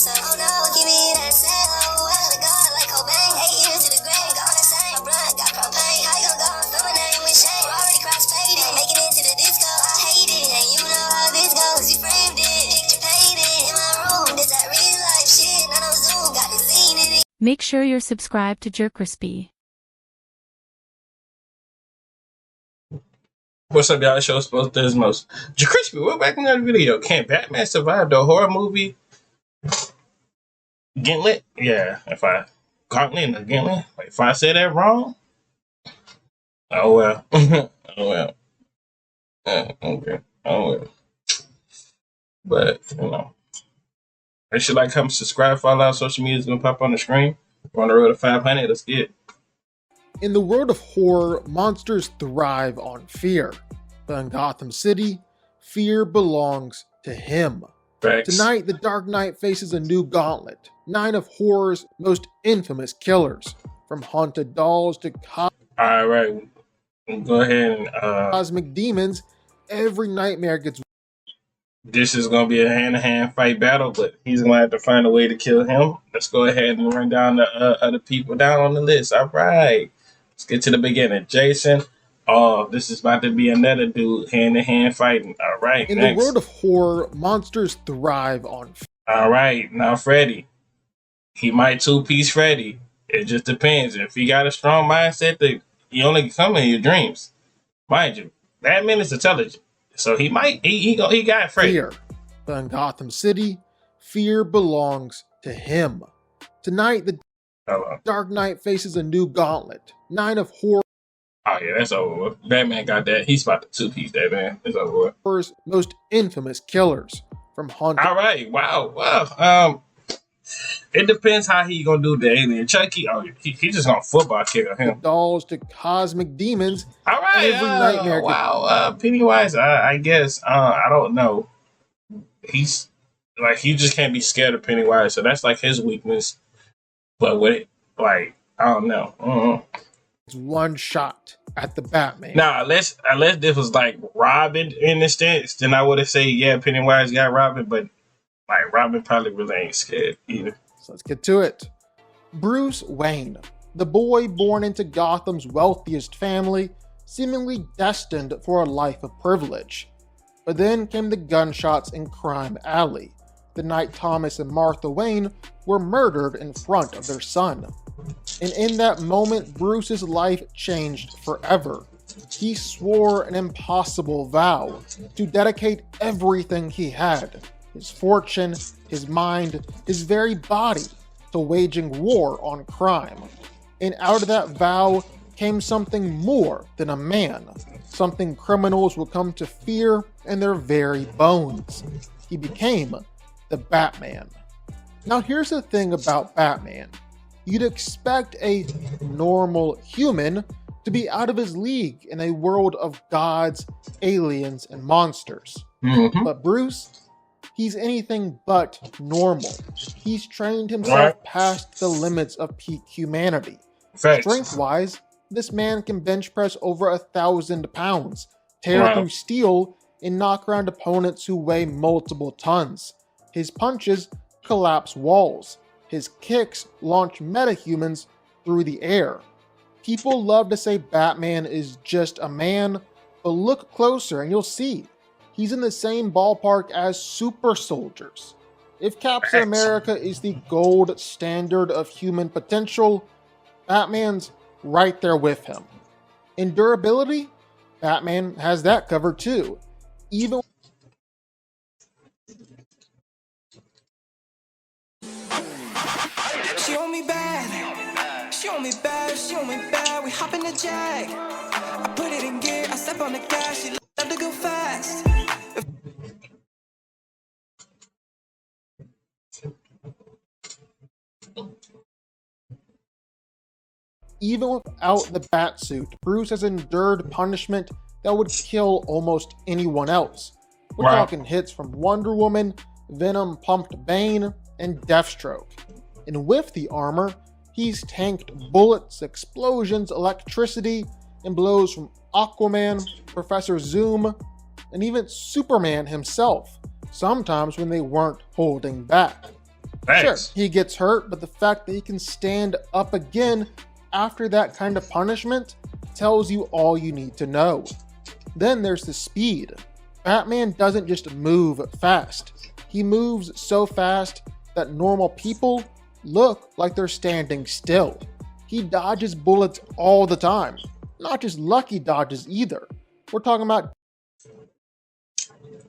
so, oh no, give me that sound. Oh, I gotta go like Cobain, 8 years to the grave, gone insane. My blood got propane, how you gon' go and throw my name with shame? Already cross-faded, making it to the disco, I hate it. And you know how this goes, you framed it, picture painted in my room. This that real life shit, not on Zoom, got the scene in it. Make sure you're subscribed to JerCrispy. What's up, y'all? It's your supposed to most. JerCrispy, we're back in another video. Can Batman survive the horror movie Gauntlet? Yeah, Gauntlet or Gauntlet? Like, if I said that wrong, oh well. Oh well. Okay. Oh well. But, you know. Make sure like, comment, subscribe, follow our social media is gonna pop on the screen. We're on the road to 500. Let's get it. In the world of horror, monsters thrive on fear. But in Gotham City, fear belongs to him. Facts. Tonight, the Dark Knight faces a new gauntlet. 9 of horror's most infamous killers. From haunted dolls to Alright. Go ahead and cosmic demons, every nightmare gets... This is gonna be a hand-to-hand fight battle, but he's gonna have to find a way to kill him. Let's go ahead and run down the other people down on the list. Alright. Let's get to the beginning. Jason. Oh, this is about to be another dude hand-to-hand fighting. All right, In the world of horror, monsters thrive on fear. All right, now Freddy. He might two-piece Freddy. It just depends. If he got a strong mindset, he only come in your dreams. Mind you, Batman is intelligent. So he might, he got Freddy. Fear. But in Gotham City, fear belongs to him. Tonight, the Dark Knight faces a new gauntlet. 9 of horror. Oh yeah, that's over with. Batman got that. He's about to two-piece that, man. It's over with. Horror's most infamous killers. From haunted... All right, wow. It depends how he gonna do the alien. Chucky, he just gonna football kick him. Dolls to cosmic demons. All right, every nightmare. Wow, Pennywise. I guess. I don't know. He's like he just can't be scared of Pennywise, so that's like his weakness. But with I don't know. It's one shot at the Batman. Now, unless this was like Robin in this sense, then I would have said yeah, Pennywise got Robin, but like Robin probably really ain't scared either. So let's get to it. Bruce Wayne, the boy born into Gotham's wealthiest family, seemingly destined for a life of privilege. But then came the gunshots in Crime Alley, the night Thomas and Martha Wayne were murdered in front of their son. And in that moment, Bruce's life changed forever. He swore an impossible vow to dedicate everything he had, his fortune, his mind, his very body, to waging war on crime. And out of that vow came something more than a man, something criminals will come to fear in their very bones. He became the Batman. Now here's the thing about Batman. You'd expect a normal human to be out of his league in a world of gods, aliens, and monsters. Mm-hmm. But Bruce, he's anything but normal. He's trained himself past the limits of peak humanity. Strength-wise, this man can bench press over 1,000 pounds, tear through steel, and knock around opponents who weigh multiple tons. His punches collapse walls. His kicks launch metahumans through the air. People love to say Batman is just a man, but look closer and you'll see. He's in the same ballpark as super soldiers. If Captain America is the gold standard of human potential, Batman's right there with him. In durability, Batman has that covered too. Even She on me bad, she on me bad, she on me bad. We hop in the jag, I put it in gear, I step on the gas. She love to go fast. Even without the Batsuit, Bruce has endured punishment that would kill almost anyone else. We're talking hits from Wonder Woman, Venom-pumped Bane, and Deathstroke. And with the armor, he's tanked bullets, explosions, electricity, and blows from Aquaman, Professor Zoom, and even Superman himself, sometimes when they weren't holding back. Sure, Thanks. he gets hurt, but the fact that he can stand up again after that kind of punishment tells you all you need to know. Then there's the speed. Batman doesn't just move fast. He moves so fast that normal people look like they're standing still. He dodges bullets all the time. Not just lucky dodges either. We're talking about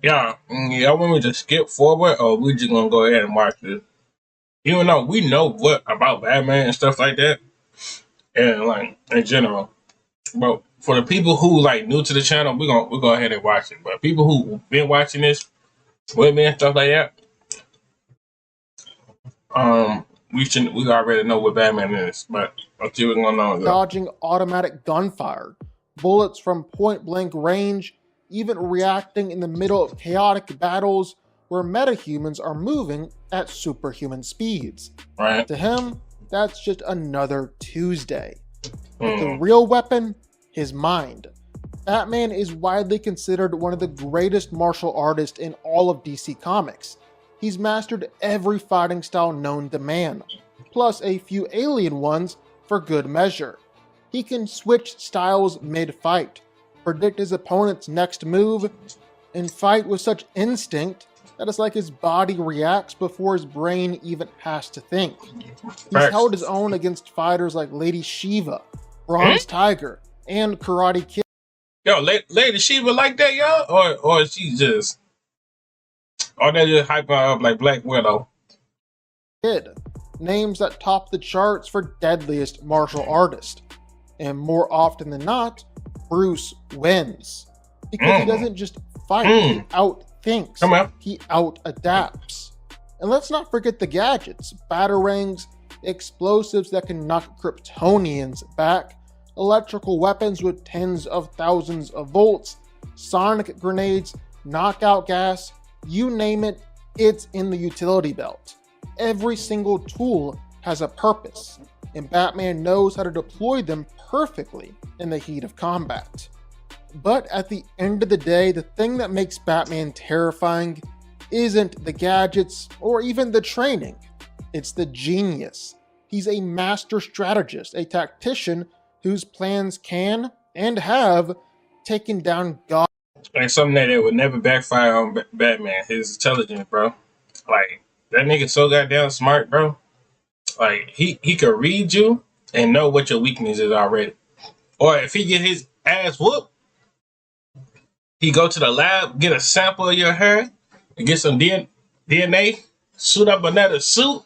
Y'all want me to skip forward, or we just gonna go ahead and watch this? Even though we know what about Batman and stuff like that, and like in general. But for the people who like new to the channel, we'll go ahead and watch it. But people who been watching this with me and stuff like that, we already know what Batman is. But let's see what's going on. dodging automatic gunfire, bullets from point blank range, even reacting in the middle of chaotic battles where metahumans are moving at superhuman speeds. Right. To him, that's just another Tuesday. But the real weapon, his mind. Batman is widely considered one of the greatest martial artists in all of DC Comics. He's mastered every fighting style known to man, plus a few alien ones for good measure. He can switch styles mid-fight, predict his opponent's next move, and fight with such instinct that it's like his body reacts before his brain even has to think. He's held his own against fighters like Lady Shiva, Bronze Tiger, and Karate Kid. Yo, Lady Shiva like that, y'all? Or she just... Or they just hyping her up like Black Widow? Names that top the charts for deadliest martial artist. And more often than not, Bruce wins. Because he doesn't just fight, he outthinks. He out-adapts. And let's not forget the gadgets, batarangs, explosives that can knock Kryptonians back, electrical weapons with tens of thousands of volts, sonic grenades, knockout gas, you name it, it's in the utility belt. Every single tool has a purpose, and Batman knows how to deploy them perfectly in the heat of combat. But at the end of the day, the thing that makes Batman terrifying isn't the gadgets or even the training. It's the genius. He's a master strategist, a tactician whose plans can and have taken down God. Like something that would never backfire on Batman. His intelligence, bro. Like, that nigga so goddamn smart, bro. Like, he could read you and know what your weakness is already. Or if he get his ass whooped, he go to the lab, get a sample of your hair, and get some DNA, suit up another suit,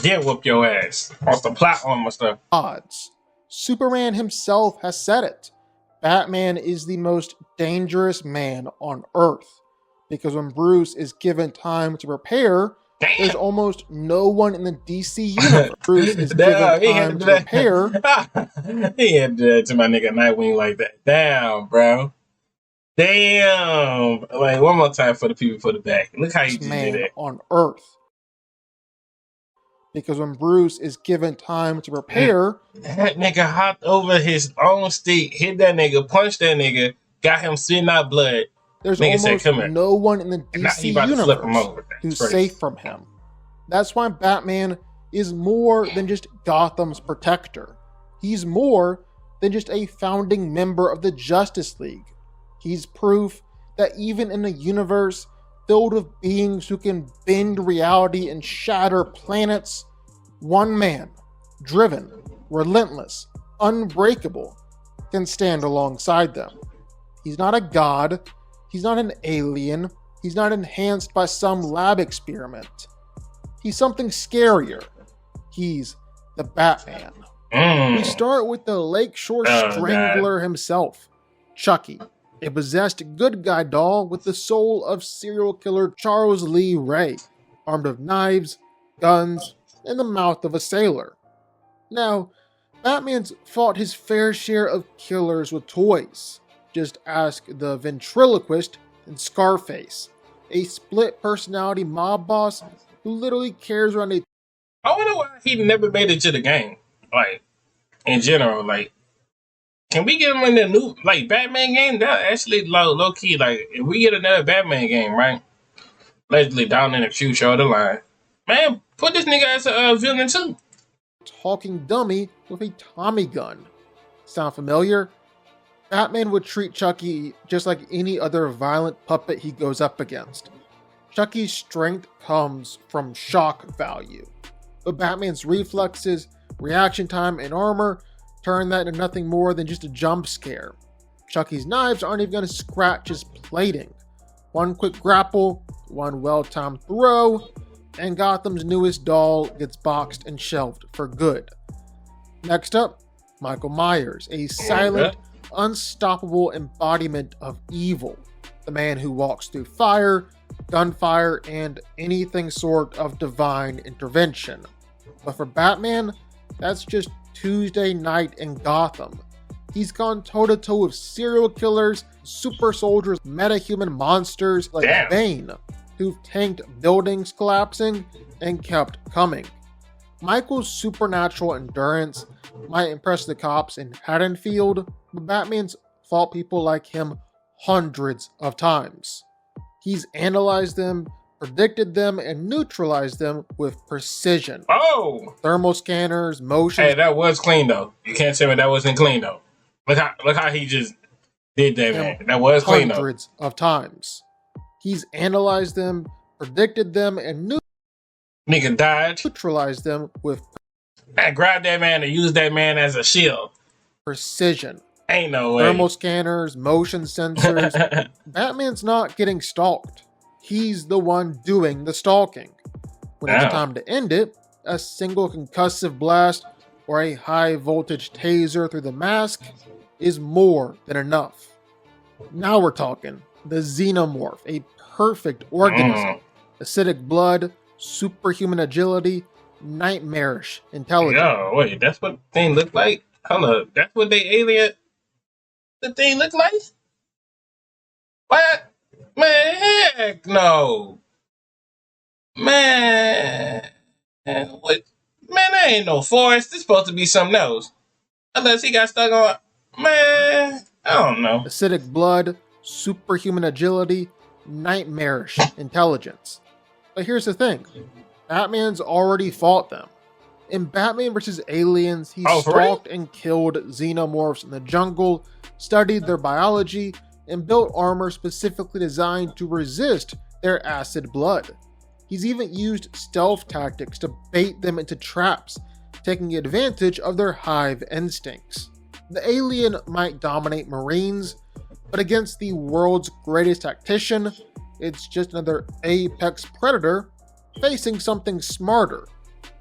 then whoop your ass. On some plot armor stuff. Odds. Superman himself has said it. Batman is the most dangerous man on Earth. Because when Bruce is given time to prepare, there's almost no one in the DC universe. Bruce is given time to prepare. He had to do that to my nigga Nightwing like that. Damn, bro. Damn. Like, one more time for the people for the back. Look how you just did it. On Earth. Because when Bruce is given time to prepare, that nigga hopped over his own stick, hit that nigga, punched that nigga, got him spitting out blood. There's almost no one in the DC universe who's safe from him. That's why Batman is more than just Gotham's protector. He's more than just a founding member of the Justice League. He's proof that even in a universe filled with beings who can bend reality and shatter planets, one man, driven, relentless, unbreakable, can stand alongside them. He's not a god. He's not an alien. He's not enhanced by some lab experiment. He's something scarier. He's the Batman. We start with the Lakeshore Strangler himself, Chucky, a possessed good guy doll with the soul of serial killer Charles Lee Ray, armed with knives, guns, and the mouth of a sailor. Now, Batman's fought his fair share of killers with toys. Just ask the ventriloquist in Scarface, a split personality mob boss who literally carries around a... I wonder why he never made it to the game. Like, in general, like, can we get him in the new, like, Batman game? That actually low key, like, if we get another Batman game, right? Allegedly down in the future of the line, man, Put this nigga as a villain too. Talking dummy with a Tommy gun. Sound familiar? Batman would treat Chucky just like any other violent puppet he goes up against. Chucky's strength comes from shock value, but Batman's reflexes, reaction time, and armor turn that into nothing more than just a jump scare. Chucky's knives aren't even going to scratch his plating. One quick grapple, one well-timed throw, and Gotham's newest doll gets boxed and shelved for good. Next up, Michael Myers, a silent, unstoppable embodiment of evil. The man who walks through fire, gunfire, and anything sort of divine intervention. But for Batman, that's just Tuesday night in Gotham. He's gone toe-to-toe with serial killers, super soldiers, metahuman monsters like Bane, who've tanked buildings collapsing and kept coming. Michael's supernatural endurance might impress the cops in Haddonfield, but Batman's fought people like him hundreds of times. He's analyzed them, predicted them, and neutralized them with precision. Oh! Thermal scanners, motion... Hey, that was clean though. You can't say that wasn't clean though. Look how he just did that, man. That was clean though. Hundreds of times. He's analyzed them, predicted them, and Nigga died. neutralized them with I grabbed that man and used that man as a shield. precision. Ain't no way. Thermal scanners, motion sensors. Batman's not getting stalked. He's the one doing the stalking. When it's time to end it, a single concussive blast or a high voltage taser through the mask is more than enough. Now we're talking. The Xenomorph, a perfect organism. Acidic blood, superhuman agility, nightmarish intelligence. Yo, wait, that's what the thing looked like? Hold up, that's what the thing looked like? What? Man, heck no. Man, what? Man, that ain't no forest. This supposed to be something else. Unless he got stuck on. Man, I don't know. Acidic blood, superhuman agility, nightmarish intelligence. But here's the thing. Batman's already fought them. In Batman vs. Aliens, he stalked and killed xenomorphs in the jungle, studied their biology, and built armor specifically designed to resist their acid blood. He's even used stealth tactics to bait them into traps, taking advantage of their hive instincts. The alien might dominate Marines, but against the world's greatest tactician, it's just another apex predator facing something smarter.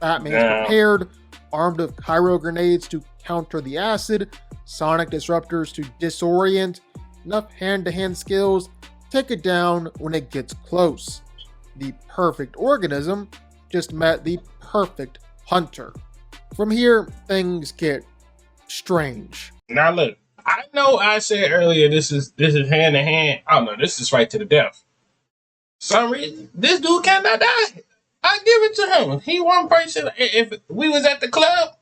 Batman's prepared, armed with Cairo grenades to counter the acid, sonic disruptors to disorient, enough hand-to-hand skills to take it down when it gets close. The perfect organism just met the perfect hunter. From here, things get strange. Now look, I know I said earlier this is hand to hand. I don't know, this is right to the death. Some reason this dude cannot die. I give it to him. He one person. If we was at the club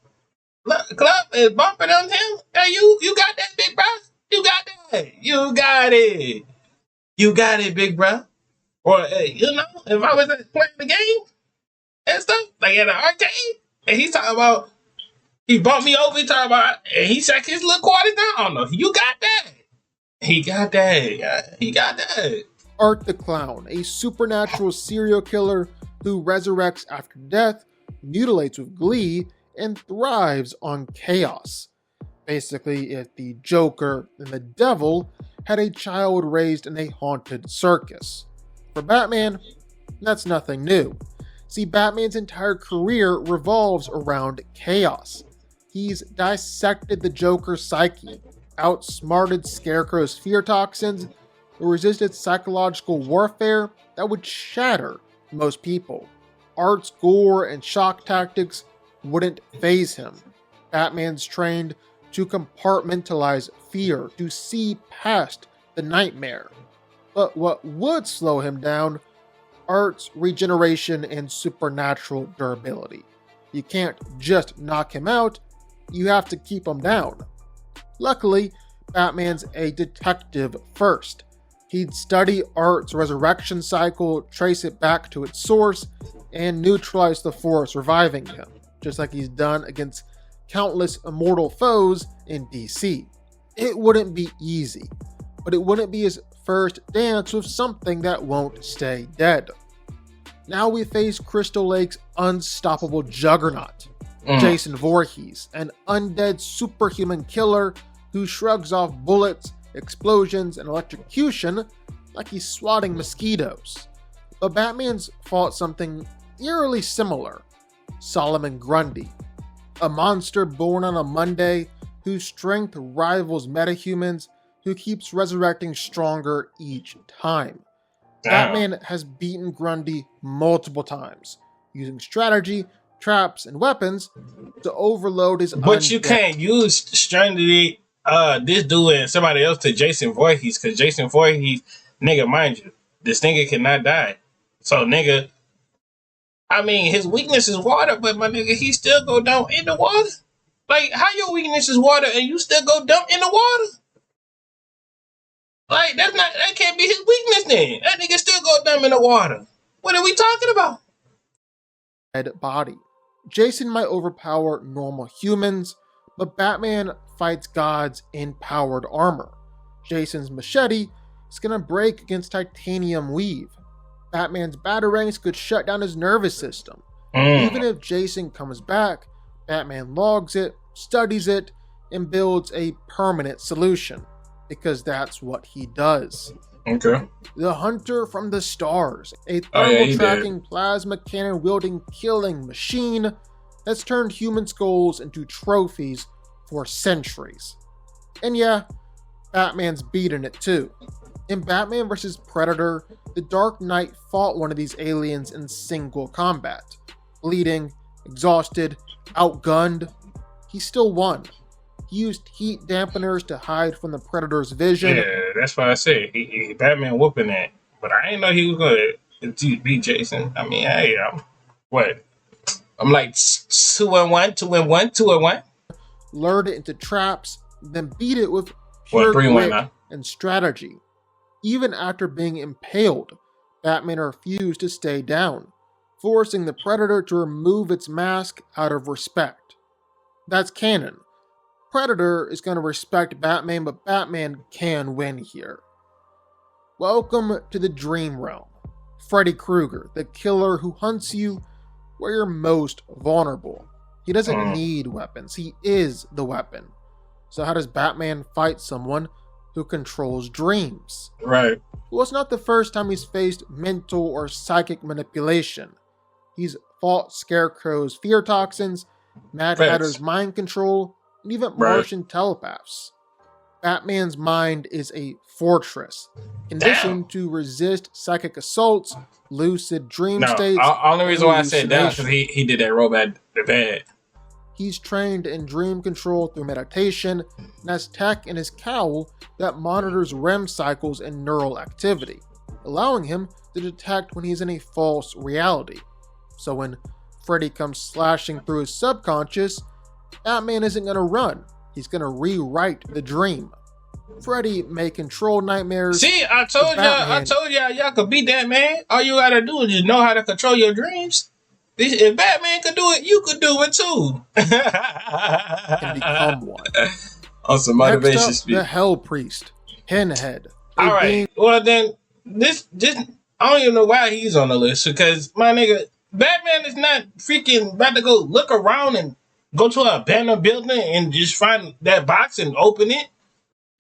is bumping on him. Hey, you got that, big bro? You got that. You got it. You got it, big bro. Or you know, if I was playing the game and stuff like at an arcade, and he's talking about he bumped me over. He talking about and he checked his little quarters down. I don't know. You got that. He got that. He got that. Art the Clown, a supernatural serial killer who resurrects after death, mutilates with glee, and thrives on chaos. Basically, if the Joker and the Devil had a child raised in a haunted circus. For Batman, that's nothing new. See, Batman's entire career revolves around chaos. He's dissected the Joker's psyche, outsmarted Scarecrow's fear toxins, resisted psychological warfare that would shatter most people. Art's gore and shock tactics wouldn't faze him. Batman's trained to compartmentalize fear, to see past the nightmare. But what would slow him down? Art's regeneration and supernatural durability. You can't just knock him out, you have to keep him down. Luckily, Batman's a detective first. He'd study Earth's resurrection cycle, trace it back to its source, and neutralize the force reviving him, just like he's done against countless immortal foes in DC. It wouldn't be easy, but it wouldn't be his first dance with something that won't stay dead. Now we face Crystal Lake's unstoppable juggernaut, Jason Voorhees, an undead superhuman killer who shrugs off bullets, explosions, and electrocution like he's swatting mosquitoes. But Batman's fought something eerily similar, Solomon Grundy, a monster born on a Monday whose strength rivals metahumans, who keeps resurrecting stronger each time. Batman has beaten Grundy multiple times, using strategy, traps, and weapons to overload his But you can't use strategy, this dude and somebody else to Jason Voorhees, because Jason Voorhees, nigga, mind you, this nigga cannot die. So, nigga, I mean, his weakness is water, but my nigga, he still go down in the water? Like, how your weakness is water and you still go dump in the water? Like, that can't be his weakness then. That nigga still go dump in the water. What are we talking about? Body. Jason might overpower normal humans, but Batman fights gods in powered armor. Jason's machete is gonna break against titanium weave. Batman's batarangs could shut down his nervous system. Even if Jason comes back, Batman logs it, studies it, and builds a permanent solution, because that's what he does. Okay. The Hunter from the Stars, a thermal-tracking, plasma cannon-wielding killing machine that's turned human skulls into trophies for centuries. And yeah, Batman's beaten it too. In Batman vs. Predator, the Dark Knight fought one of these aliens in single combat. Bleeding, exhausted, outgunned, he still won. He used heat dampeners to hide from the Predator's vision. Yeah, that's what I said. He Batman whooping that. But I didn't know he was going to beat Jason. I mean, hey, I'm like 2-1, 2-1, 2-1. Lured it into traps, then beat it with pure grit and strategy. Even after being impaled, Batman refused to stay down, forcing the Predator to remove its mask out of respect. That's canon. Predator is going to respect Batman, but Batman can win here. Welcome to the Dream Realm. Freddy Krueger, the killer who hunts you where you're most vulnerable. He doesn't need weapons, he is the weapon. So how does Batman fight someone who controls dreams? Right. Well, it's not the first time he's faced mental or psychic manipulation. He's fought Scarecrow's fear toxins, Mad Hatter's mind control, and even Martian telepaths. Batman's mind is a fortress, conditioned to resist psychic assaults, lucid dream states. The only reason why I said that is because he did that robot bad. He's trained in dream control through meditation, and has tech in his cowl that monitors REM cycles and neural activity, allowing him to detect when he's in a false reality. So when Freddy comes slashing through his subconscious, Batman isn't going to run. He's going to rewrite the dream. Freddy may control nightmares. See, I told y'all could beat that, man. All you gotta do is just know how to control your dreams. If Batman could do it, you could do it too. Can become one. On some motivation speech. The Hell Priest, Pinhead. All right. Well, then this I don't even know why he's on the list, because my nigga, Batman is not freaking about to go look around and go to an abandoned building and just find that box and open it.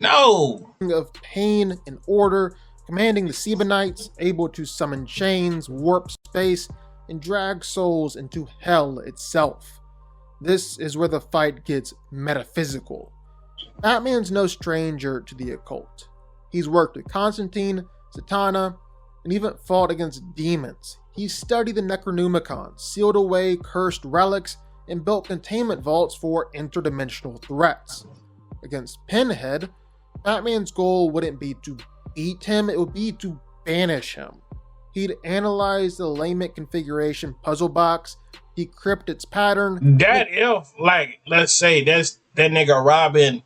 No. Of pain and order, commanding the Sebanites, able to summon chains, warp space, and drag souls into hell itself. This is where the fight gets metaphysical. Batman's no stranger to the occult. He's worked with Constantine, Satana, and even fought against demons. He studied the Necronomicon, sealed away cursed relics, and built containment vaults for interdimensional threats. Against Pinhead, Batman's goal wouldn't be to beat him, it would be to banish him. He'd analyze the Lament configuration puzzle box, decrypt its pattern. That if, like, let's say that's that nigga Robin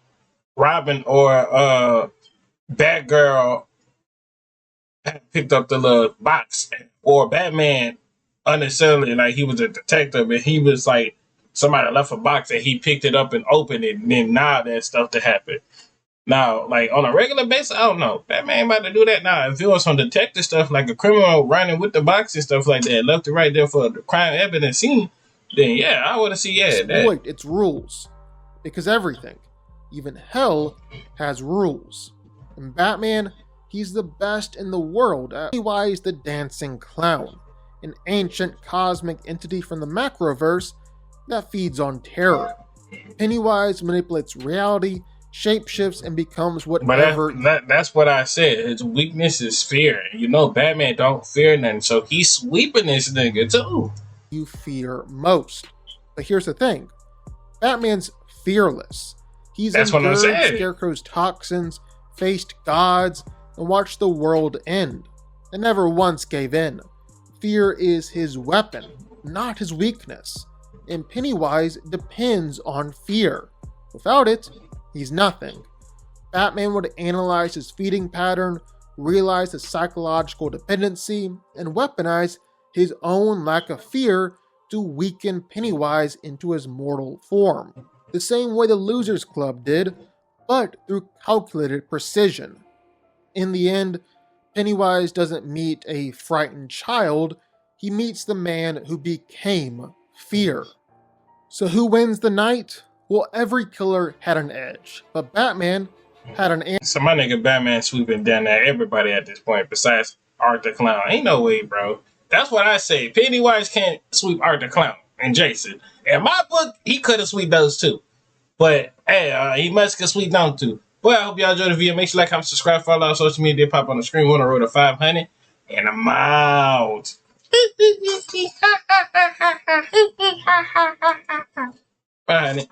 or Batgirl picked up the little box, or Batman unnecessarily, like he was a detective and he was like somebody left a box and he picked it up and opened it, and then now that stuff to happen. Now, like on a regular basis, I don't know. Batman ain't about to do that now. If it was some detective stuff, like a criminal running with the box and stuff like that, left it right there for the crime evidence scene, then yeah, I would have seen that. Exploit its rules. Because everything, even hell, has rules. And Batman, he's the best in the world at Pennywise the Dancing Clown, an ancient cosmic entity from the Macroverse that feeds on terror. Pennywise manipulates reality, shapeshifts, and becomes whatever. But that's what I said. His weakness is fear. You know, Batman don't fear nothing, so he's sweeping this nigga too. You fear most. But here's the thing. Batman's fearless. He's endured Scarecrow's toxins, faced gods, and watched the world end, and never once gave in. Fear is his weapon, not his weakness. And Pennywise depends on fear. Without it, he's nothing. Batman would analyze his feeding pattern, realize his psychological dependency, and weaponize his own lack of fear to weaken Pennywise into his mortal form. The same way the Losers Club did, but through calculated precision. In the end, Pennywise doesn't meet a frightened child, he meets the man who became fear. So who wins the night? Well, every killer had an edge, but Batman had an answer. So my nigga Batman sweeping down there everybody at this point besides Art the Clown. Ain't no way, bro. That's what I say. Pennywise can't sweep Art the Clown and Jason. In my book, he could have swept those two. But, hey, he must get sweep down too. Well, I hope y'all enjoyed the video. Make sure you like, comment, subscribe, follow our social media. They pop on the screen. We're on the road to 500. And I'm out. Bye, honey.